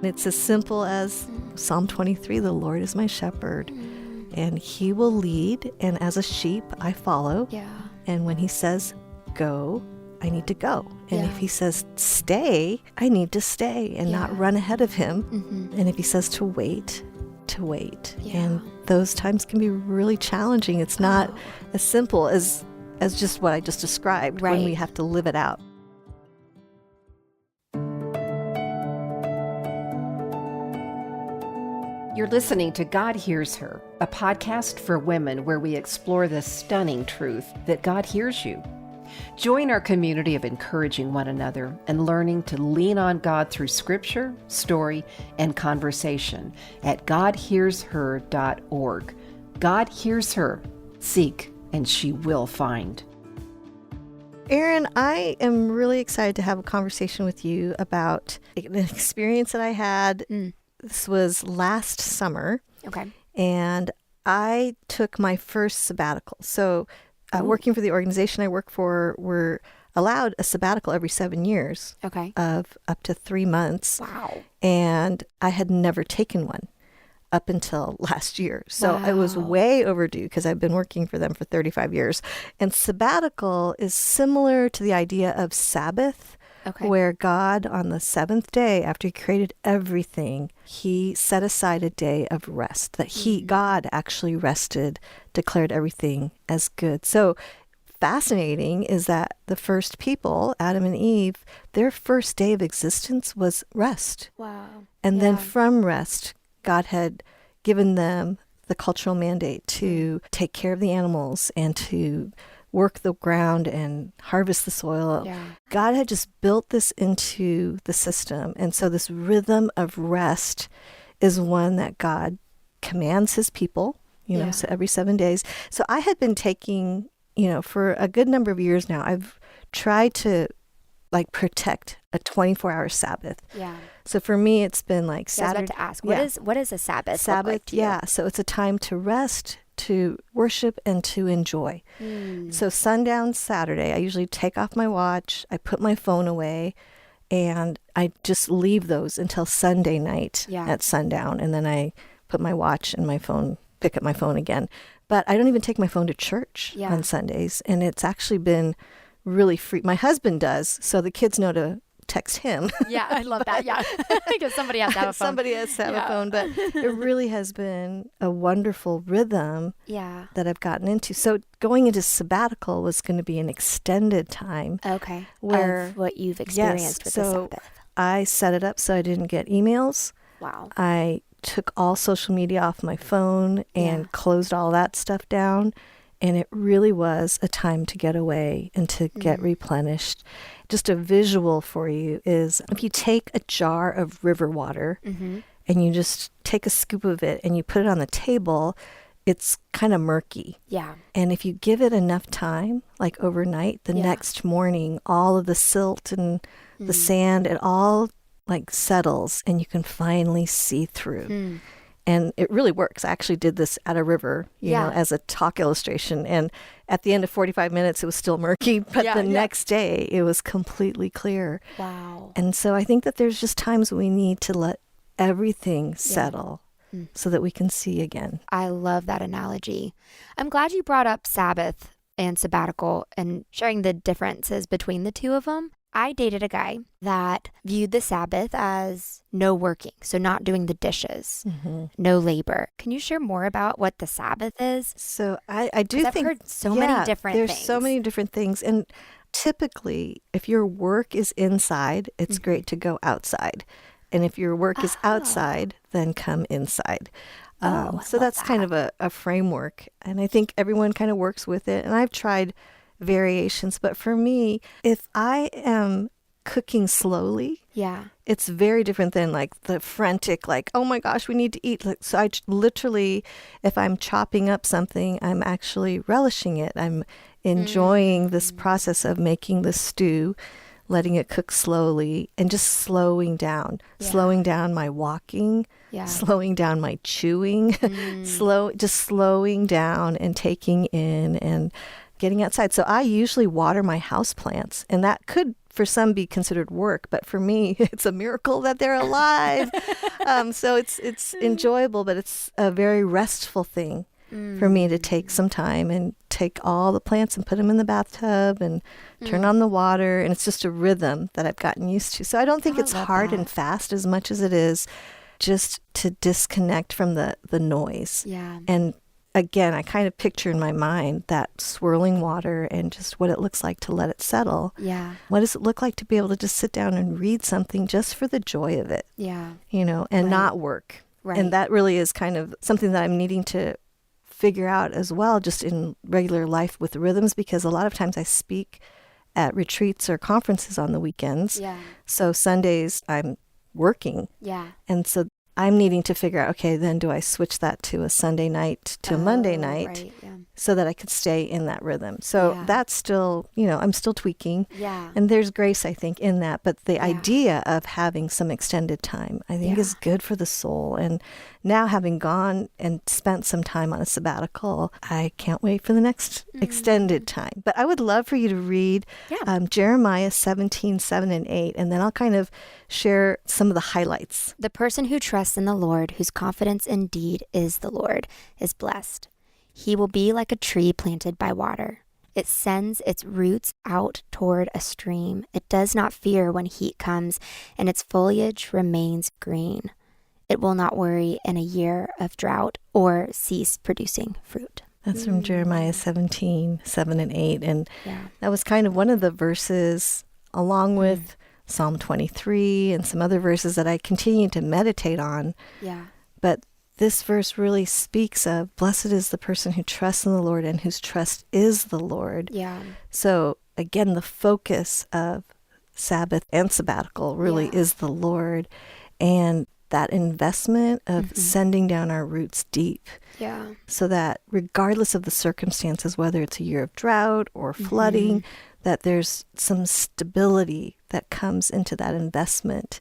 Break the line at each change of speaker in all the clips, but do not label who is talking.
It's as simple as Psalm 23, the Lord is my shepherd, and he will lead, and as a sheep, I follow.
Yeah.
And when he says, go, I need to go. And
Yeah.
if he says, stay, I need to stay and not run ahead of him. And if he says to wait, to wait.
Yeah.
And those times can be really challenging. It's not as simple as just what I just described when we have to live it out.
You're listening to God Hears Her, a podcast for women where we explore the stunning truth that God hears you. Join our community of encouraging one another and learning to lean on God through scripture, story, and conversation at godhearsher.org. God hears her. Seek, and she will find.
Eryn, I am really excited to have a conversation with you about an experience that I had. This was last summer.
Okay.
And I took my first sabbatical. So working for the organization I work for, we're allowed a sabbatical every 7 years.
Okay.
Of up to 3 months.
Wow.
And I had never taken one up until last year. So I was way overdue because I've been working for them for 35 years. And sabbatical is similar to the idea of Sabbath.
Okay.
Where God, on the seventh day, after he created everything, he set aside a day of rest, that God actually rested, declared everything as good. So fascinating is that the first people, Adam and Eve, their first day of existence was rest.
Wow.
And then from rest, God had given them the cultural mandate to take care of the animals and to work the ground and harvest the soil.
Yeah.
God had just built this into the system. And so this rhythm of rest is one that God commands his people, so every 7 days. So I had been taking, for a good number of years now, I've tried to protect a 24-hour Sabbath.
Yeah.
So for me, it's been like Saturday.
I was about to ask, what is a Sabbath?
Sabbath,
look like to you?
So it's a time to rest, to worship, and to enjoy. So sundown Saturday, I usually take off my watch, I put my phone away, and I just leave those until Sunday night at sundown. And then I put my watch and my phone, pick up my phone again. But I don't even take my phone to church on Sundays. And it's actually been really free. My husband does, so the kids know to text him.
Yeah, I love that. Yeah, because somebody has to have a phone.
Somebody has to have a phone, but it really has been a wonderful rhythm that I've gotten into. So going into sabbatical was going to be an extended time.
Okay.
Where
of what you've experienced with the Sabbath.
I set it up so I didn't get emails.
Wow.
I took all social media off my phone and closed all that stuff down. And it really was a time to get away and to get replenished. Just a visual for you is if you take a jar of river water and you just take a scoop of it and you put it on the table, it's kind of murky.
Yeah.
And if you give it enough time, like overnight, the next morning, all of the silt and the sand, it all settles and you can finally see through. And it really works. I actually did this at a river, you know, as a talk illustration. And at the end of 45 minutes, it was still murky. But the next day, it was completely clear.
Wow.
And so I think that there's just times we need to let everything settle so that we can see again.
I love that analogy. I'm glad you brought up Sabbath and sabbatical and sharing the differences between the two of them. I dated a guy that viewed the Sabbath as no working, so not doing the dishes, no labor. Can you share more about what the Sabbath is?
So I do think
I've heard so many different
there's
things.
so many different things. And typically, if your work is inside, it's great to go outside. And if your work is outside, then come inside. So that's kind of a framework. And I think everyone kind of works with it. And I've tried variations, but for me, if I am cooking slowly, it's very different than the frantic, oh my gosh, we need to eat. So I literally, if I'm chopping up something, I'm actually relishing it. I'm enjoying this process of making the stew, letting it cook slowly, and just slowing down my walking, slowing down my chewing, just slowing down and taking in and getting outside. So I usually water my house plants, and that could for some be considered work, but for me, it's a miracle that they're alive. So it's enjoyable, but it's a very restful thing for me to take some time and take all the plants and put them in the bathtub and turn on the water. And it's just a rhythm that I've gotten used to. So I don't think it's hard and fast as much as it is just to disconnect from the noise.
Yeah.
And again, I kind of picture in my mind that swirling water and just what it looks like to let it settle.
Yeah.
What does it look like to be able to just sit down and read something just for the joy of it?
Yeah.
And not work.
Right.
And that really is kind of something that I'm needing to figure out as well, just in regular life with rhythms, because a lot of times I speak at retreats or conferences on the weekends.
Yeah.
So Sundays I'm working.
Yeah.
And so I'm needing to figure out, okay, then do I switch that to a Sunday night to a Monday night
Right. Yeah.
so that I could stay in that rhythm. So
Yeah.
that's still, I'm still tweaking.
Yeah.
And there's grace, I think, in that. But the idea of having some extended time, I think, is good for the soul. And now, having gone and spent some time on a sabbatical, I can't wait for the next extended time. But I would love for you to read Jeremiah 17:7-8, and then I'll kind of share some of the highlights.
The person who trusts in the Lord, whose confidence indeed is the Lord, is blessed. He will be like a tree planted by water. It sends its roots out toward a stream. It does not fear when heat comes, and its foliage remains green. It will not worry in a year of drought or cease producing fruit.
That's from Jeremiah 17:7-8. And that was kind of one of the verses, along with Psalm 23 and some other verses that I continue to meditate on.
Yeah.
But this verse really speaks of, blessed is the person who trusts in the Lord and whose trust is the Lord.
Yeah.
So again, the focus of Sabbath and Sabbatical really is the Lord, and that investment of sending down our roots deep.
Yeah.
So that regardless of the circumstances, whether it's a year of drought or flooding, that there's some stability that comes into that investment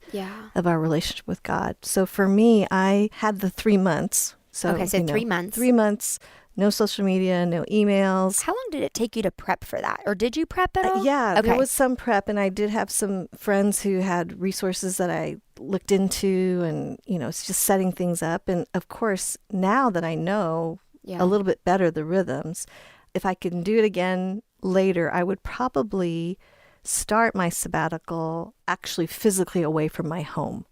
of our relationship with God. So for me, I had the 3 months. So,
3 months.
3 months, no social media, no emails.
How long did it take you to prep for that? Or did you prep at all?
There was some prep, and I did have some friends who had resources that I looked into, and, it's just setting things up. And of course, now that I know a little bit better the rhythms, if I can do it again later, I would probably start my sabbatical actually physically away from my home.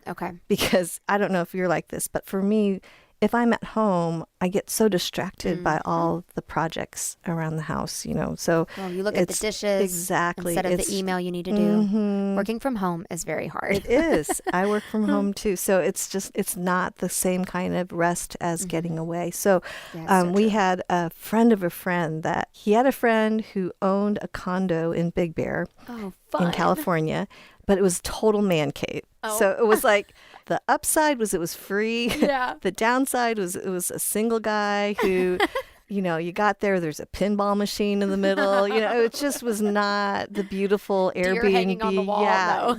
Okay.
Because I don't know if you're like this, but for me, if I'm at home, I get so distracted by all the projects around the house, So
you look at the dishes instead of the email you need to do. Working from home is very hard.
It is. I work from home too. So it's not the same kind of rest as getting away. So we had a friend of a friend that he had a friend who owned a condo in Big Bear in California, but it was total man cave. So it was like, the upside was it was free.
Yeah.
The downside was it was a single guy who, you got there's a pinball machine in the middle. It just was not the beautiful Airbnb.
Deer hanging on the wall,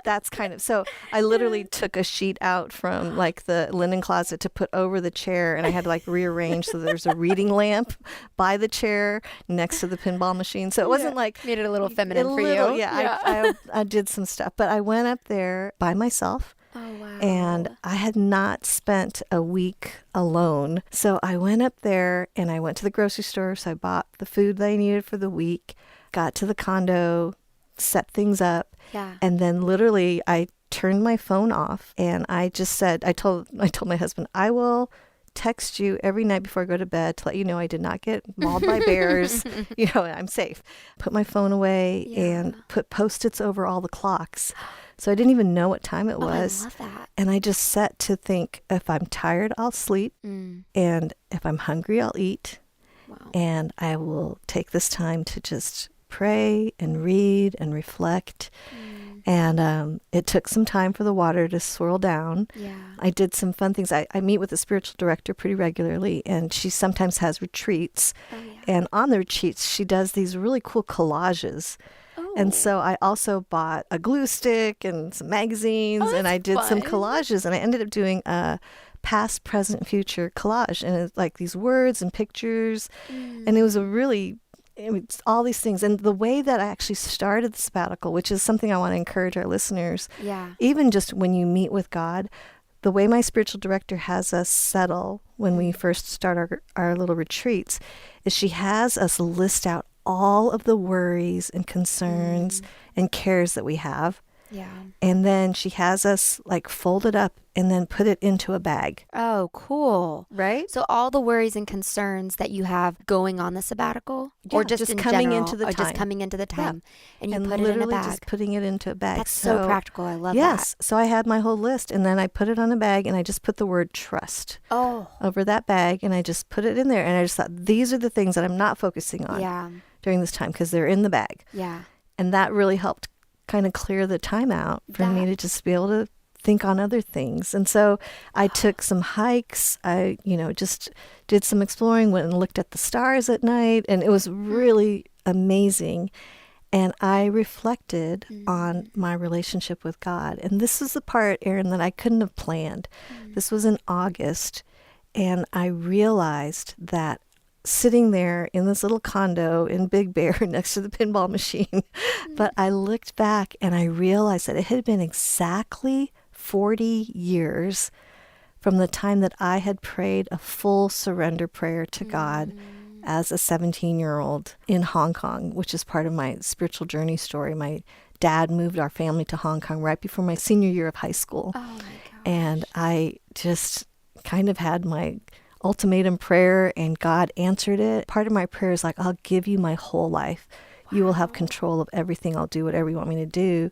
That's kind of, so I literally took a sheet out from like the linen closet to put over the chair, and I had to like rearrange so there's a reading lamp by the chair next to the pinball machine. So it wasn't like
made it a little feminine for you.
Yeah. I did some stuff, but I went up there by myself.
Oh, wow.
And I had not spent a week alone. So I went up there and I went to the grocery store. So I bought the food that I needed for the week, got to the condo, set things up.
Yeah.
And then literally I turned my phone off, and I just said, I told my husband, I will text you every night before I go to bed to let you know I did not get mauled by bears. I'm safe. Put my phone away and put Post-its over all the clocks. So I didn't even know what time it was.
I love that.
And I just set to think, if I'm tired, I'll sleep. And if I'm hungry, I'll eat.
Wow.
And I will take this time to just pray and read and reflect. And it took some time for the water to swirl down.
Yeah.
I did some fun things. I meet with a spiritual director pretty regularly, and she sometimes has retreats. And on the retreats, she does these really cool collages. And so I also bought a glue stick and some magazines, and I did some collages, and I ended up doing a past, present, future collage. And it's like these words and pictures. And it was a really It's all these things. And the way that I actually started the sabbatical, which is something I want to encourage our listeners,
Yeah.
even just when you meet with God, the way my spiritual director has us settle when we first start our little retreats is she has us list out all of the worries and concerns and cares that we have.
Yeah.
And then she has us like fold it up and then put it into a bag.
Oh, cool.
Right?
So all the worries and concerns that you have going on the sabbatical, or
Yeah,
just
just
in
coming
general,
into the
or just
time.
coming into the time, and you
And
put it in a
literally
bag.
just putting it into a bag.
That's so practical. I love that.
Yes. So I had my whole list and then I put it on a bag and I just put the word trust over that bag and I just put it in there. And I just thought, these are the things that I'm not focusing on
Yeah.
during this time because they're in the bag.
Yeah.
And that really helped kind of clear the time out for me to just be able to think on other things. And so I took some hikes. I, just did some exploring, went and looked at the stars at night, and it was really amazing. And I reflected on my relationship with God. And this is the part, Eryn, that I couldn't have planned. This was in August, and I realized that sitting there in this little condo in Big Bear next to the pinball machine. But I looked back and I realized that it had been exactly 40 years from the time that I had prayed a full surrender prayer to God as a 17-year-old in Hong Kong, which is part of my spiritual journey story. My dad moved our family to Hong Kong right before my senior year of high school.
Oh my gosh.
And I just kind of had my ultimatum prayer and God answered it. Part of my prayer is like, I'll give you my whole life. You will have control of everything. I'll do whatever you want me to do.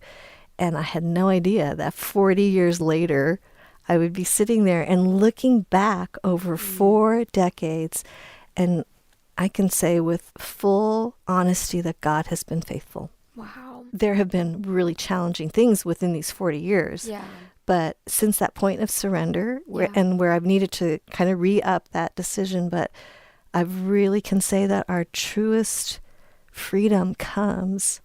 And I had no idea that 40 years later, I would be sitting there and looking back over 4 decades. And I can say with full honesty that God has been faithful.
Wow.
There have been really challenging things within these 40 years.
Yeah.
But since that point of surrender and where I've needed to kind of re-up that decision, but I really can say that our truest freedom comes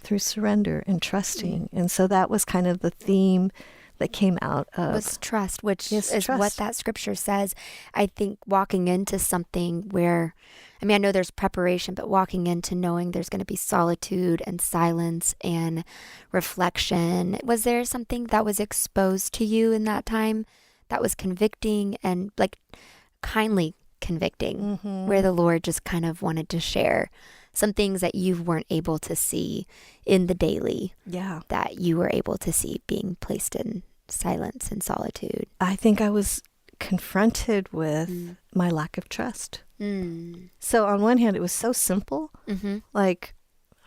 through surrender and trusting. And so that was kind of the theme that came out of
was trust, which is
trust.
what that scripture says. I think walking into something where, I know there's preparation, but walking into knowing there's going to be solitude and silence and reflection. Was there something that was exposed to you in that time that was convicting and like kindly convicting, where the Lord just kind of wanted to share some things that you weren't able to see in the daily, that you were able to see being placed in silence and solitude?
I think I was confronted with my lack of trust. So on one hand, it was so simple, like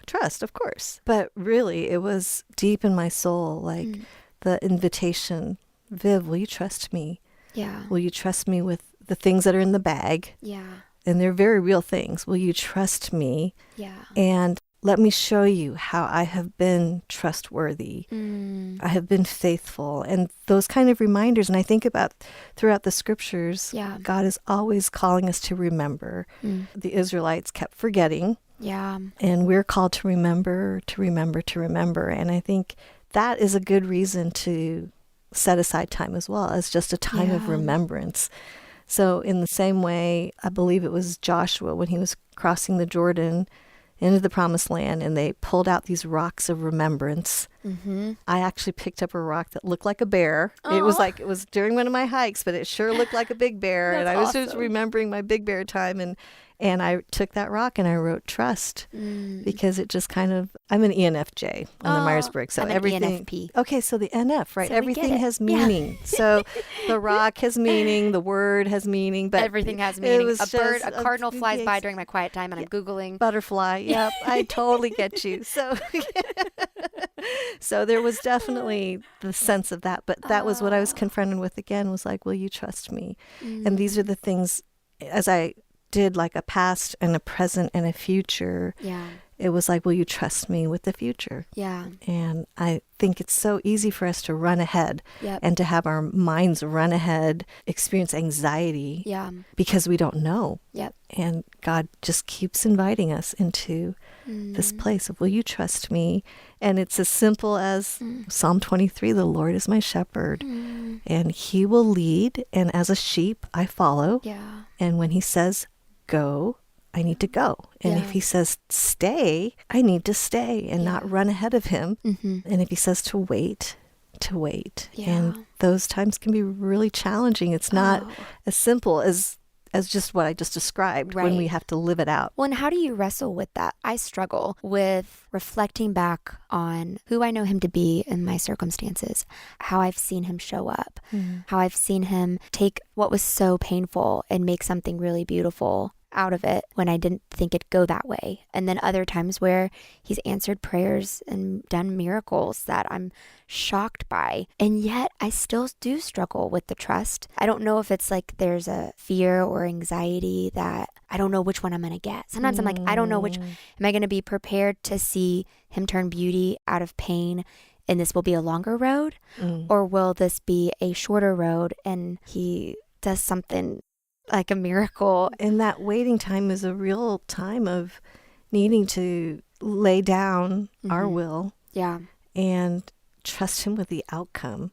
trust, of course. But really, it was deep in my soul, like the invitation, Viv, will you trust me?
Yeah.
Will you trust me with the things that are in the bag?
Yeah.
And they're very real things. Will you trust me?
Yeah.
And let me show you how I have been trustworthy. I have been faithful. And those kind of reminders. And I think about throughout the scriptures, God is always calling us to remember. The Israelites kept forgetting.
Yeah.
And we're called to remember, to remember, to remember. And I think that is a good reason to set aside time as well as just a time of remembrance. So in the same way, I believe it was Joshua when he was crossing the Jordan into the promised land and they pulled out these rocks of remembrance. I actually picked up a rock that looked like a bear. It was during one of my hikes, but it sure looked like a big bear. And I was just remembering my big bear time. And I took that rock and I wrote trust because it just kind of, I'm an ENFJ on the Myers-Briggs. So
I'm
everything.
an ENFP.
Okay, so the NF, right?
So
everything has meaning. So the rock has meaning, the word has meaning, but
everything has meaning.
was
A cardinal flies by during my quiet time and I'm Googling.
Butterfly. Yep, I totally get you. So, so there was definitely the sense of that, but that was what I was confronted with again, was like, will you trust me? And these are the things, as I did like a past and a present and a future. It was like, will you trust me with the future? And I think it's so easy for us to run ahead and to have our minds run ahead, experience anxiety because we don't know. And God just keeps inviting us into this place of, will you trust me? And it's as simple as Psalm 23, the Lord is my shepherd and he will lead. And as a sheep, I follow. And when he says, go, I need to go. And if he says stay, I need to stay and not run ahead of him. And if he says to wait, to wait. And those times can be really challenging. It's not as simple as just what I just described when we have to live it out.
Well, and how do you wrestle with that? I struggle with reflecting back on who I know him to be in my circumstances, how I've seen him show up, how I've seen him take what was so painful and make something really beautiful out of it when I didn't think it'd go that way. And then other times where he's answered prayers and done miracles that I'm shocked by. And yet I still do struggle with the trust. I don't know if it's like there's a fear or anxiety that I don't know which one I'm going to get. Sometimes I'm like, I don't know which. Am I going to be prepared to see him turn beauty out of pain and this will be a longer road? Or will this be a shorter road and he does something like a miracle?
And that waiting time is a real time of needing to lay down our will and trust him with the outcome,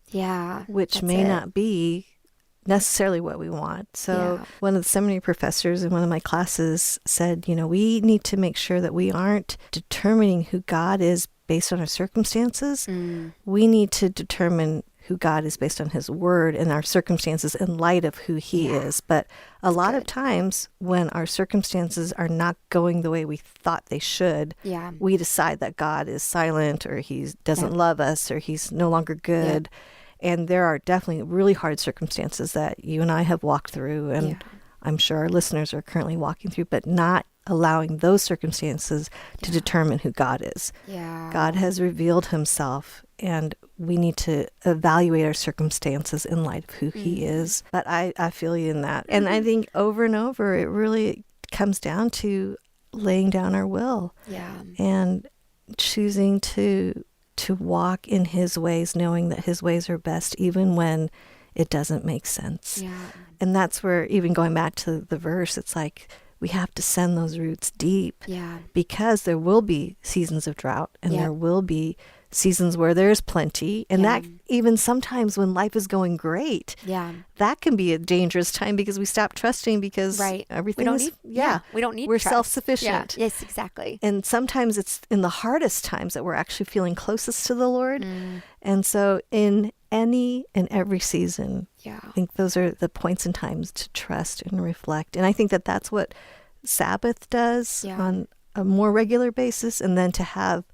which may not be necessarily what we want. So one of the seminary professors in one of my classes said, we need to make sure that we aren't determining who God is based on our circumstances. We need to determine who God is based on his word and our circumstances in light of who he is. But a lot of times when our circumstances are not going the way we thought they should, we decide that God is silent or he doesn't love us or he's no longer good. And there are definitely really hard circumstances that you and I have walked through, and I'm sure our listeners are currently walking through, but not allowing those circumstances to determine who God is. God has revealed himself, and we need to evaluate our circumstances in light of who he is. But I feel you in that. And I think over and over, it really comes down to laying down our will and choosing to walk in his ways, knowing that his ways are best, even when it doesn't make sense. And that's where, even going back to the verse, it's like we have to send those roots deep because there will be seasons of drought and there will be seasons where there's plenty. And that even sometimes when life is going great, that can be a dangerous time because we stop trusting because everything we don't need we're trust. Self-sufficient.
Yes, exactly.
And sometimes it's in the hardest times that we're actually feeling closest to the Lord. And so in any and every season, I think those are the points and times to trust and reflect. And I think that that's what Sabbath does on a more regular basis, and then to have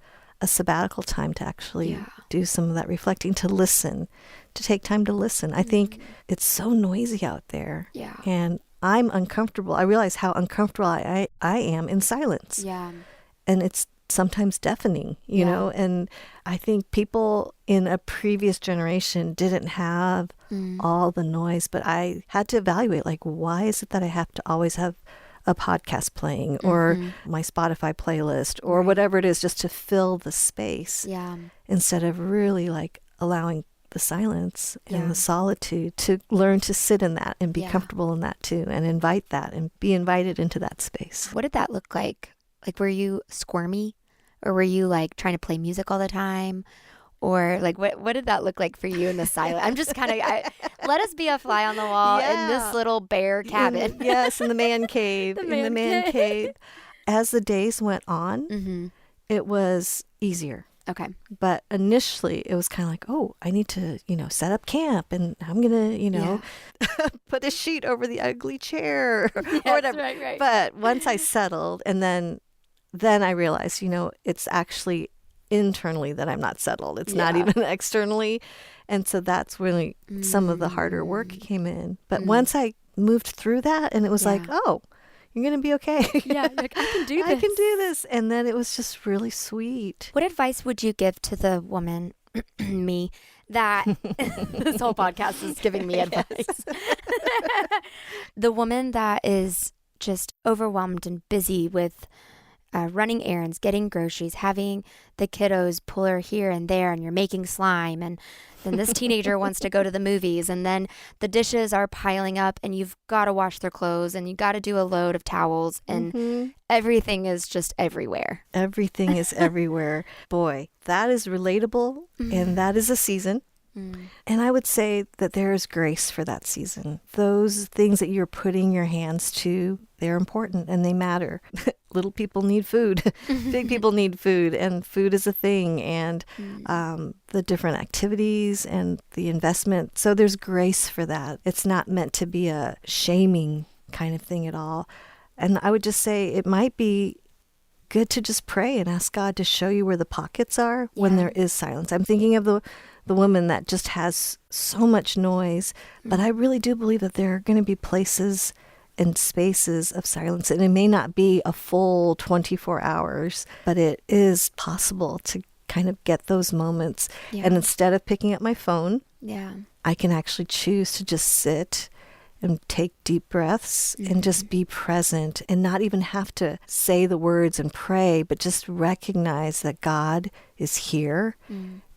a sabbatical time to actually do some of that reflecting, to listen, to take time to listen. I think it's so noisy out there. And I'm uncomfortable. I realize how uncomfortable I am in silence. And it's sometimes deafening, you know, and I think people in a previous generation didn't have all the noise, but I had to evaluate, like, why is it that I have to always have a podcast playing or my Spotify playlist or whatever it is, just to fill the space instead of really like allowing the silence and the solitude to learn to sit in that and be comfortable in that too, and invite that and be invited into that space.
What did that look like? Like, were you squirmy, or were you like trying to play music all the time? Or like, what did that look like for you in the silence? I'm just kind of, let us be a fly on the wall in this little bare cabin.
In the man cave. In the man cave. As the days went on, it was easier.
Okay.
But initially it was kind of like, oh, I need to, set up camp, and I'm going to, put a sheet over the ugly chair or whatever.
Right.
But once I settled, and then I realized, it's actually internally that I'm not settled. It's not even externally. And so that's really some of the harder work came in. But once I moved through that, and it was like, oh, you're going to be okay.
Like, I can do this.
I can do this. And then it was just really sweet.
What advice would you give to the woman, me, that this whole podcast is giving me advice? The woman that is just overwhelmed and busy with running errands, getting groceries, having the kiddos pull her here and there, and you're making slime, and then this teenager wants to go to the movies, and then the dishes are piling up, and you've got to wash their clothes, and you got to do a load of towels, and everything is just everywhere.
Everything is everywhere. Boy, that is relatable, and that is a season. And I would say that there is grace for that season. Those things that you're putting your hands to, they're important and they matter. Little people need food. Big people need food, and food is a thing, and the different activities and the investment. So there's grace for that. It's not meant to be a shaming kind of thing at all. And I would just say it might be good to just pray and ask God to show you where the pockets are when there is silence. I'm thinking of the woman that just has so much noise, but I really do believe that there are going to be places and spaces of silence, and it may not be a full 24 hours, but it is possible to kind of get those moments. And instead of picking up my phone, I can actually choose to just sit and take deep breaths and just be present and not even have to say the words and pray, but just recognize that God is here,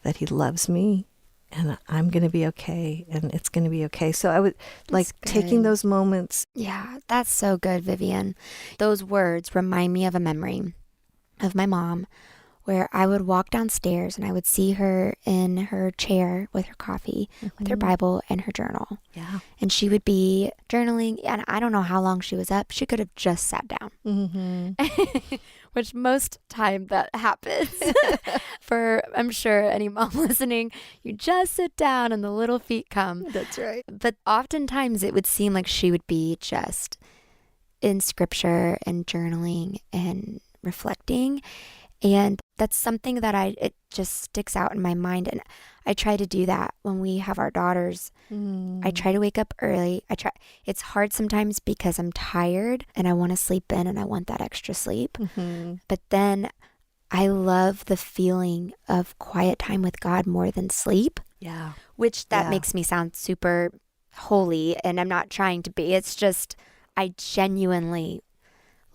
that he loves me, and I'm going to be okay, and it's going to be okay. So I would taking those moments.
Yeah, that's so good, Vivian. Those words remind me of a memory of my mom where I would walk downstairs and I would see her in her chair with her coffee, with her Bible and her journal.
Yeah.
And she would be journaling, and I don't know how long she was up. She could have just sat down, which most time that happens. For, I'm sure, any mom listening, you just sit down and the little feet come.
That's right.
But oftentimes it would seem like she would be just in scripture and journaling and reflecting. And that's something that it just sticks out in my mind. And I try to do that when we have our daughters. I try to wake up early. It's hard sometimes because I'm tired and I want to sleep in and I want that extra sleep. But then I love the feeling of quiet time with God more than sleep.
Yeah.
Which that makes me sound super holy, and I'm not trying to be. It's just, I genuinely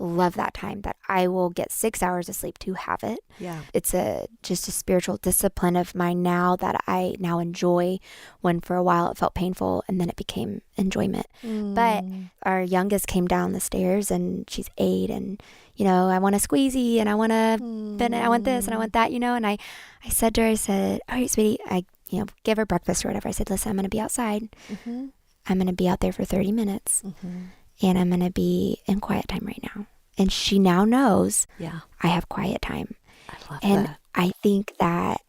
love that time that I will get 6 hours of sleep to have it.
Yeah.
It's just a spiritual discipline of mine now that I now enjoy, when for a while it felt painful and then it became enjoyment. But our youngest came down the stairs and she's 8, and I want a squeezy and I want I want this and I want that, and I said to her, all right, sweetie, I give her breakfast or whatever. I said, listen, I'm going to be outside. I'm going to be out there for 30 minutes. And I'm going to be in quiet time right now. And she now knows I have quiet time.
I love
and
that.
I think that,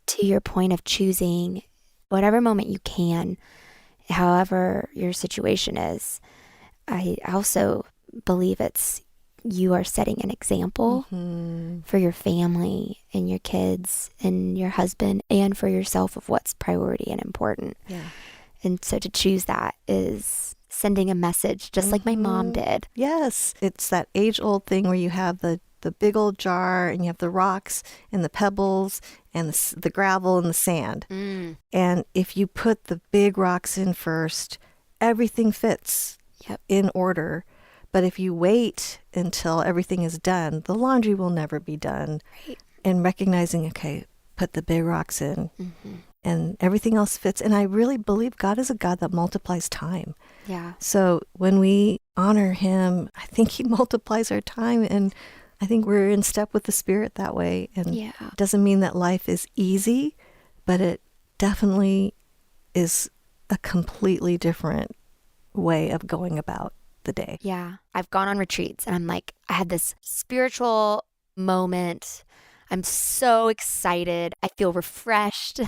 to your point of choosing whatever moment you can, however your situation is, I also believe you are setting an example for your family and your kids and your husband and for yourself of what's priority and important.
Yeah.
And so to choose that is sending a message, just like my mom did.
Yes. It's that age-old thing where you have the big old jar and you have the rocks and the pebbles and the gravel and the sand. And if you put the big rocks in first, everything fits in order. But if you wait until everything is done, the laundry will never be done.
Right.
And recognizing, okay, put the big rocks in. And everything else fits. And I really believe God is a God that multiplies time.
Yeah.
So when we honor him, I think he multiplies our time. And I think we're in step with the Spirit that way. And it doesn't mean that life is easy, but it definitely is a completely different way of going about the day.
Yeah. I've gone on retreats and I'm like, I had this spiritual moment. I'm so excited. I feel refreshed.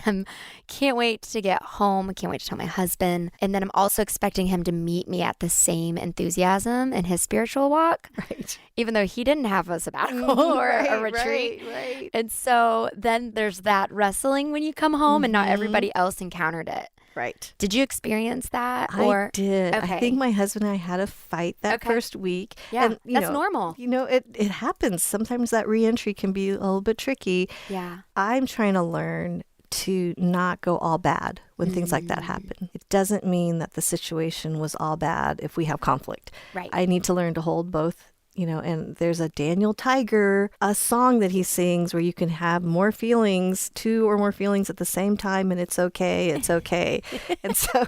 Can't wait to get home. I can't wait to tell my husband. And then I'm also expecting him to meet me at the same enthusiasm in his spiritual walk.
Right.
Even though he didn't have a sabbatical or a retreat.
Right.
And so then there's that wrestling when you come home and not everybody else encountered it.
Right.
Did you experience that?
I did.
Okay.
I think my husband and I had a fight that first week.
Yeah,
and,
that's normal.
It happens. Sometimes that reentry can be a little bit tricky.
Yeah.
I'm trying to learn to not go all bad when things like that happen. It doesn't mean that the situation was all bad if we have conflict.
Right.
I need to learn to hold both, and there's a Daniel Tiger, a song that he sings where you can have more feelings, 2 or more feelings at the same time, and it's okay. And so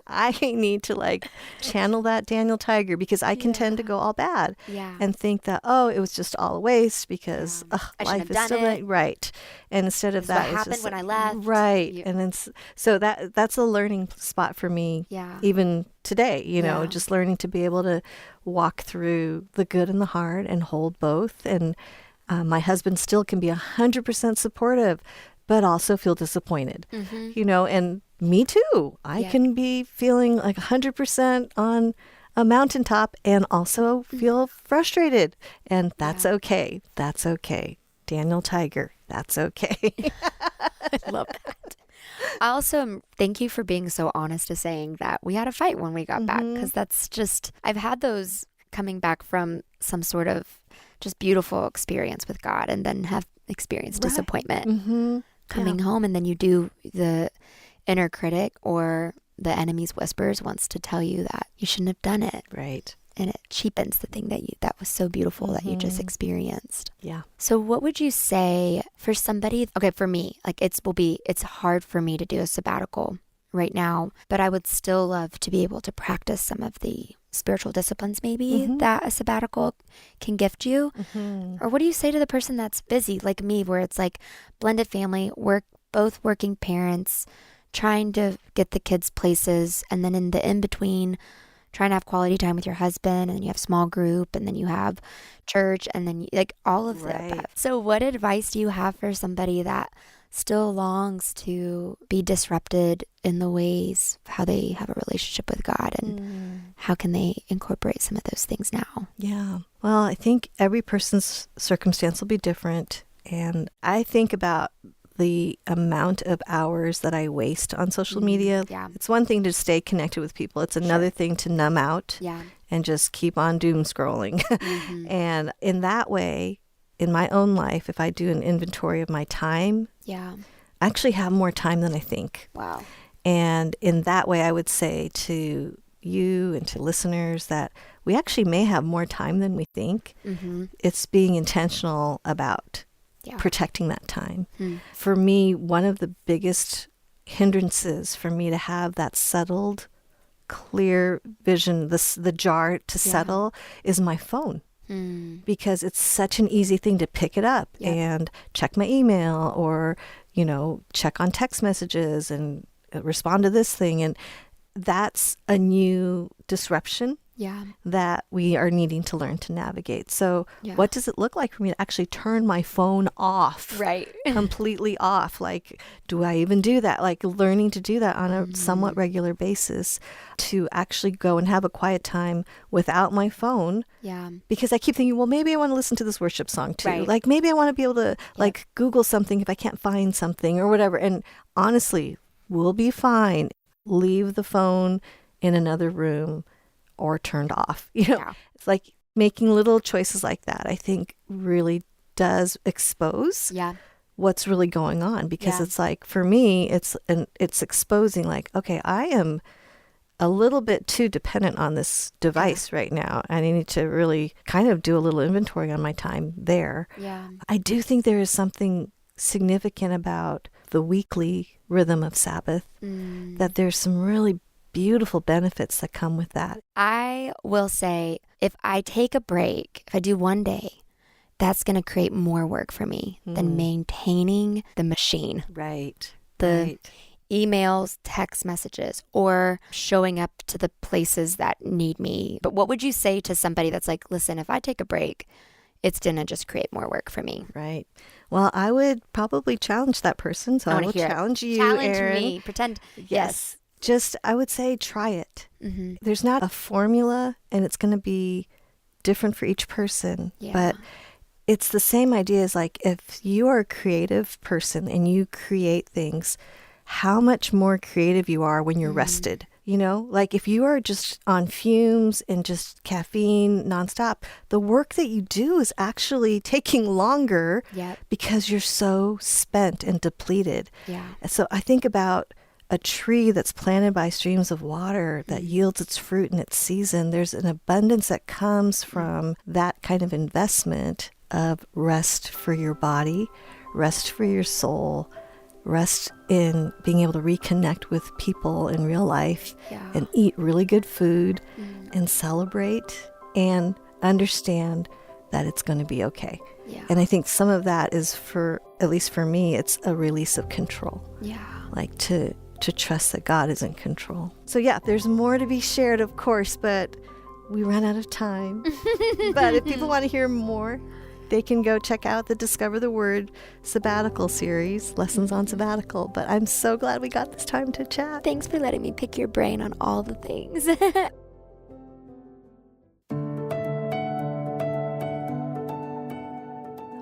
I need to like channel that Daniel Tiger, because I can tend to go all bad and think that, oh, it was just all a waste because
I
life
shouldn't have
is so
done it.
right. And instead of that,
What happened when I left.
Right. And then so that's a learning spot for me.
Yeah.
Even today, just learning to be able to walk through the good and the hard and hold both. And my husband still can be 100% supportive, but also feel disappointed, and me too. I can be feeling like 100% on a mountaintop and also feel frustrated. And that's okay. That's okay. Daniel Tiger, that's okay.
I love that. I also thank you for being so honest to saying that we had a fight when we got back, because that's just, I've had those coming back from some sort of just beautiful experience with God, and then have experienced disappointment coming home, and then you do the inner critic or the enemy's whispers wants to tell you that you shouldn't have done it.
Right.
And it cheapens the thing that was so beautiful that you just experienced.
Yeah.
So what would you say for somebody, okay, for me, like it's hard for me to do a sabbatical right now, but I would still love to be able to practice some of the spiritual disciplines maybe that a sabbatical can gift you. Or what do you say to the person that's busy like me, where it's like blended family, both working parents, trying to get the kids places, and then in the in-between, trying to have quality time with your husband, and you have small group, and then you have church, and then like all of that. So what advice do you have for somebody that still longs to be disrupted in the ways of how they have a relationship with God, and how can they incorporate some of those things now?
Yeah. Well, I think every person's circumstance will be different. And I think about the amount of hours that I waste on social media.
Yeah.
It's one thing to stay connected with people. It's another thing to numb out and just keep on doom scrolling. And in that way, in my own life, if I do an inventory of my time, I actually have more time than I think.
Wow.
And in that way, I would say to you and to listeners that we actually may have more time than we think. It's being intentional about protecting that time. For me, one of the biggest hindrances for me to have that settled, clear vision, the jar to settle, is my phone. Because it's such an easy thing to pick it up and check my email, or, check on text messages and respond to this thing. And that's a new disruption that we are needing to learn to navigate. So what does it look like for me to actually turn my phone off?
Right.
Completely off. Like, do I even do that? Like learning to do that on a somewhat regular basis, to actually go and have a quiet time without my phone.
Yeah.
Because I keep thinking, well, maybe I want to listen to this worship song too.
Right.
Like maybe I want to be able to like Google something if I can't find something or whatever. And honestly, we'll be fine. Leave the phone in another room or turned off. It's like making little choices like that, I think really does expose what's really going on, because it's like, for me, it's exposing like, okay, I am a little bit too dependent on this device right now. And I need to really kind of do a little inventory on my time there.
Yeah.
I do think there is something significant about the weekly rhythm of Sabbath, that there's some really beautiful benefits that come with that.
I will say, if I take a break, if I do one day, that's going to create more work for me than maintaining the machine.
Right.
The emails, text messages, or showing up to the places that need me. But what would you say to somebody that's like, listen, if I take a break, it's going to just create more work for me?
Right. Well, I would probably challenge that person. So I will challenge you,
Challenge
Eryn.
me. Pretend. Yes.
Just, I would say, try it. There's not a formula, and it's going to be different for each person. But it's the same idea as like, if you are a creative person and you create things, how much more creative you are when you're rested. Like if you are just on fumes and just caffeine nonstop, the work that you do is actually taking longer because you're so spent and depleted. So I think about a tree that's planted by streams of water that yields its fruit in its season. There's an abundance that comes from that kind of investment of rest for your body, rest for your soul, rest in being able to reconnect with people in real life and eat really good food and celebrate and understand that it's going to be okay.
Yeah.
And I think some of that is, for at least for me, it's a release of control.
Yeah.
Like to trust that God is in control. So yeah, there's more to be shared, of course, but we ran out of time. But if people want to hear more, they can go check out the Discover the Word Sabbatical series, Lessons on Sabbatical. But I'm so glad we got this time to chat.
Thanks for letting me pick your brain on all the things.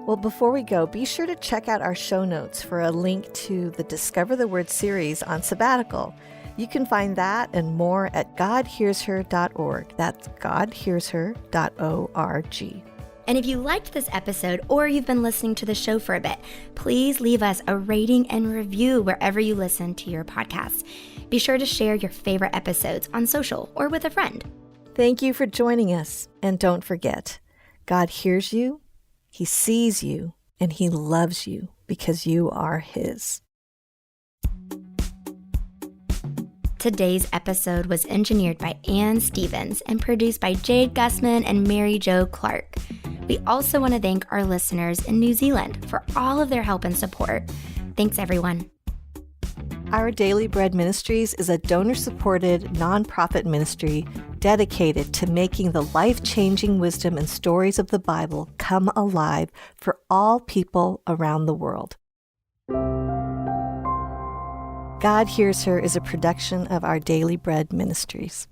Well, before we go, be sure to check out our show notes for a link to the Discover the Word series on Sabbatical. You can find that and more at godhearsher.org. That's godhearsher.org.
And if you liked this episode or you've been listening to the show for a bit, please leave us a rating and review wherever you listen to your podcasts. Be sure to share your favorite episodes on social or with a friend.
Thank you for joining us. And don't forget, God hears you, He sees you, and He loves you because you are His.
Today's episode was engineered by Ann Stevens and produced by Jade Gussman and Mary Jo Clark. We also want to thank our listeners in New Zealand for all of their help and support. Thanks, everyone.
Our Daily Bread Ministries is a donor-supported, nonprofit ministry dedicated to making the life-changing wisdom and stories of the Bible come alive for all people around the world. God Hears Her is a production of Our Daily Bread Ministries.